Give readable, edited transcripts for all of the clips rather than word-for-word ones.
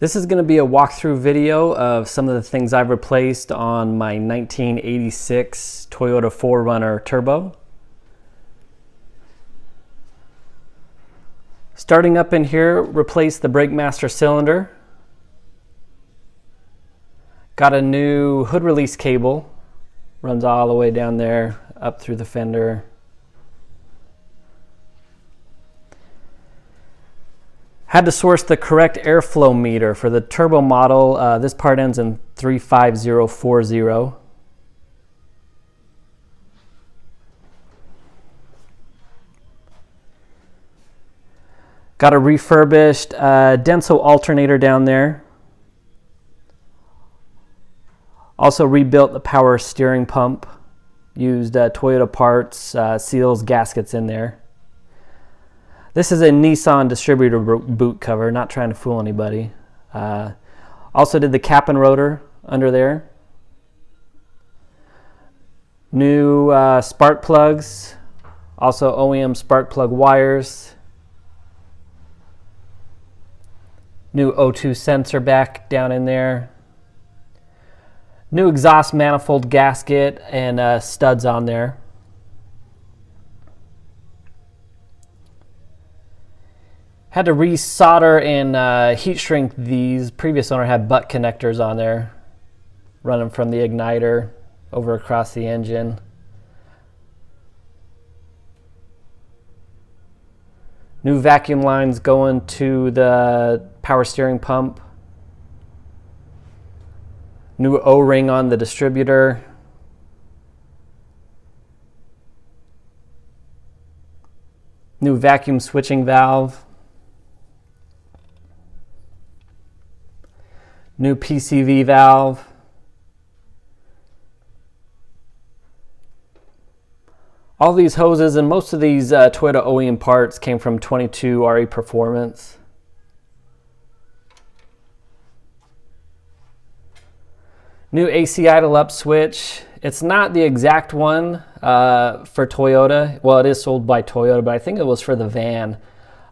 This is going to be a walkthrough video of some of the things I've replaced on my 1986 Toyota 4Runner Turbo. Starting up in here, replace the brake master cylinder. Got a new hood release cable. Runs all the way down there, up through the fender. Had to source the correct airflow meter for the turbo model. This part ends in 35040. Got a refurbished Denso alternator down there. Also rebuilt the power steering pump. Used Toyota parts, seals, gaskets in there. This is a Nissan distributor boot cover, not trying to fool anybody. Also did the cap and rotor under there. New spark plugs, also OEM spark plug wires. New O2 sensor back down in there. New exhaust manifold gasket and studs on there. Had to resolder and heat shrink these. Previous owner had butt connectors on there, running from the igniter over across the engine. New vacuum lines going to the power steering pump. New O-ring on the distributor. New vacuum switching valve. New PCV valve. All these hoses and most of these Toyota OEM parts came from 22 RE Performance. New AC idle up switch. It's not the exact one for Toyota. Well, it is sold by Toyota, but I think it was for the van.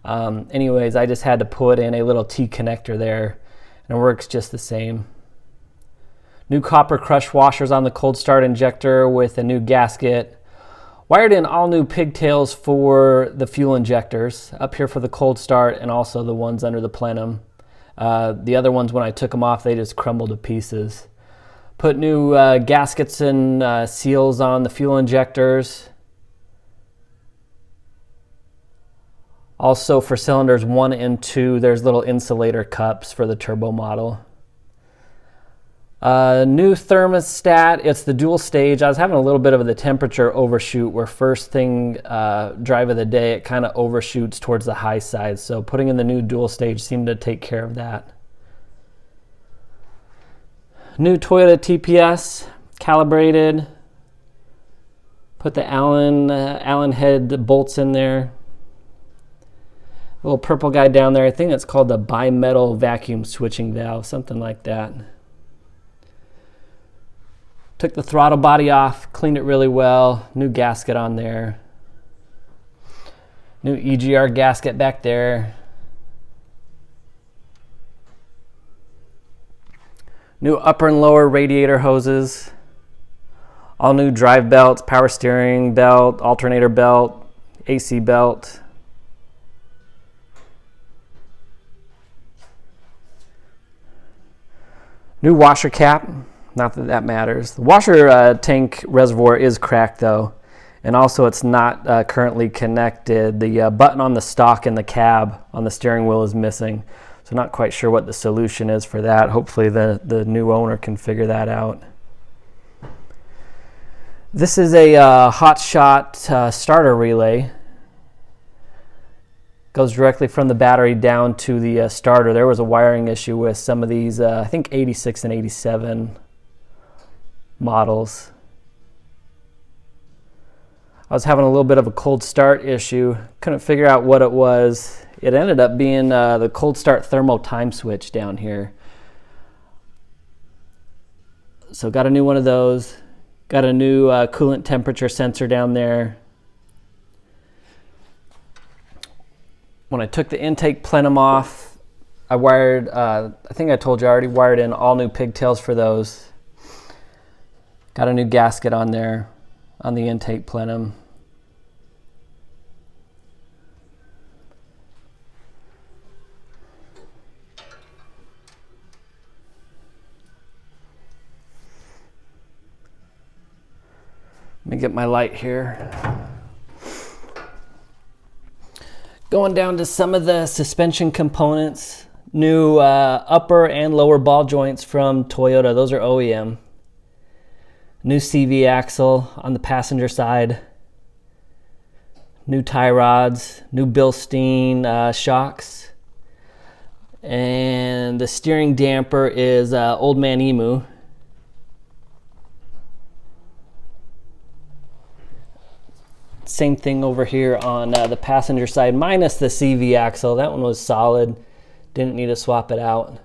Anyways, I just had to put in a little T connector there. And it works just the same. New copper crush washers on the cold start injector with a new gasket. Wired in all new pigtails for the fuel injectors, up here for the cold start and also the ones under the plenum. The other ones, when I took them off, they just crumbled to pieces. Put new gaskets and seals on the fuel injectors. Also for cylinders 1 and 2, there's little insulator cups for the turbo model. New thermostat, it's the dual stage. I was having a little bit of the temperature overshoot where first thing drive of the day, it kind of overshoots towards the high side. So putting in the new dual stage seemed to take care of that. New Toyota TPS, calibrated. Put the Allen head bolts in there. Little purple guy down there, I think it's called the bimetal vacuum switching valve, something like that. Took the throttle body off, cleaned it really well, new gasket on there. New EGR gasket back there. New upper and lower radiator hoses. All new drive belts, power steering belt, alternator belt, AC belt. New washer cap, not that that matters. The washer tank reservoir is cracked though, and also it's not currently connected. The button on the stock in the cab on the steering wheel is missing, so not quite sure what the solution is for that. Hopefully the new owner can figure that out. This is a hot shot starter relay. Goes directly from the battery down to the starter. There was a wiring issue with some of these, I think 86 and 87 models. I was having a little bit of a cold start issue. Couldn't figure out what it was. It ended up being the cold start thermal time switch down here. So got a new one of those. Got a new coolant temperature sensor down there. When I took the intake plenum off, I wired, I think I told you I already wired in all new pigtails for those. Got a new gasket on there on the intake plenum. Let me get my light here. Going down to some of the suspension components. New upper and lower ball joints from Toyota. Those are OEM. New CV axle on the passenger side. New tie rods. New Bilstein shocks. And the steering damper is Old Man Emu. Same thing over here on the passenger side, minus the CV axle. That one was solid. Didn't need to swap it out.